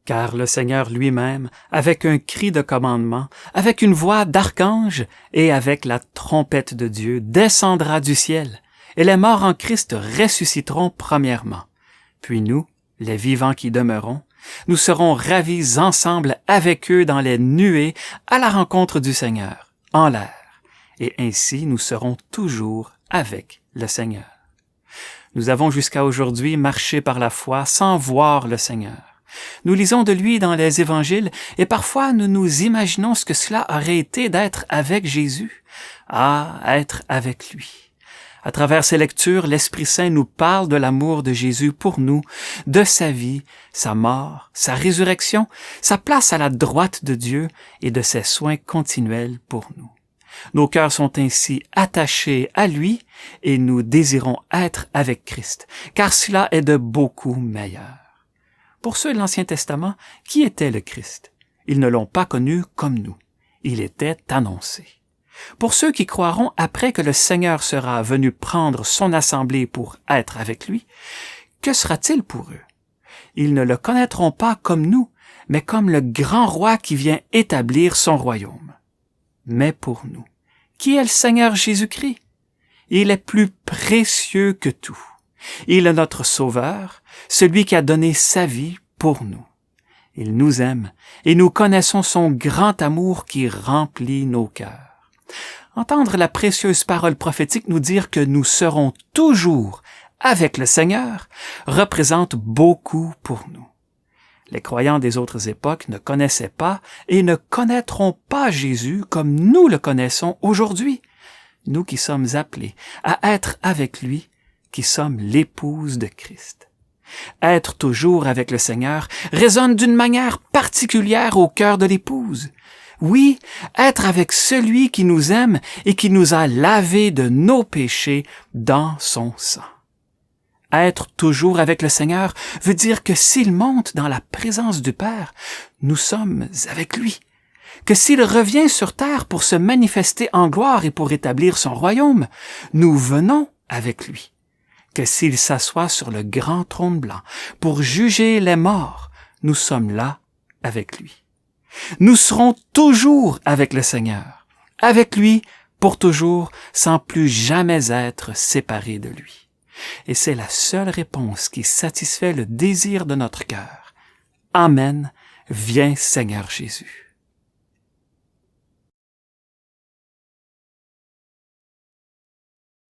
Car le Seigneur lui-même, avec un cri de commandement, avec une voix d'archange et avec la trompette de Dieu, descendra du ciel, et les morts en Christ ressusciteront premièrement. Puis nous, les vivants qui demeurons, nous serons ravis ensemble avec eux dans les nuées à la rencontre du Seigneur, en l'air, et ainsi nous serons toujours avec le Seigneur. Nous avons jusqu'à aujourd'hui marché par la foi sans voir le Seigneur. Nous lisons de lui dans les évangiles et parfois nous nous imaginons ce que cela aurait été d'être avec Jésus. Ah, être avec lui. À travers ces lectures, l'Esprit Saint nous parle de l'amour de Jésus pour nous, de sa vie, sa mort, sa résurrection, sa place à la droite de Dieu et de ses soins continuels pour nous. Nos cœurs sont ainsi attachés à lui et nous désirons être avec Christ, car cela est de beaucoup meilleur. Pour ceux de l'Ancien Testament, qui était le Christ? Ils ne l'ont pas connu comme nous. Il était annoncé. Pour ceux qui croiront après que le Seigneur sera venu prendre son assemblée pour être avec lui, que sera-t-il pour eux? Ils ne le connaîtront pas comme nous, mais comme le grand roi qui vient établir son royaume. Mais pour nous, qui est le Seigneur Jésus-Christ? Il est plus précieux que tout. Il est notre Sauveur, celui qui a donné sa vie pour nous. Il nous aime et nous connaissons son grand amour qui remplit nos cœurs. Entendre la précieuse parole prophétique nous dire que nous serons toujours avec le Seigneur représente beaucoup pour nous. Les croyants des autres époques ne connaissaient pas et ne connaîtront pas Jésus comme nous le connaissons aujourd'hui, nous qui sommes appelés à être avec lui, qui sommes l'épouse de Christ. Être toujours avec le Seigneur résonne d'une manière particulière au cœur de l'épouse. Oui, être avec celui qui nous aime et qui nous a lavés de nos péchés dans son sang. Être toujours avec le Seigneur veut dire que s'il monte dans la présence du Père, nous sommes avec lui. Que s'il revient sur terre pour se manifester en gloire et pour établir son royaume, nous venons avec lui. Que s'il s'assoit sur le grand trône blanc pour juger les morts, nous sommes là avec lui. Nous serons toujours avec le Seigneur, avec lui pour toujours, sans plus jamais être séparés de lui. Et c'est la seule réponse qui satisfait le désir de notre cœur. Amen, viens Seigneur Jésus.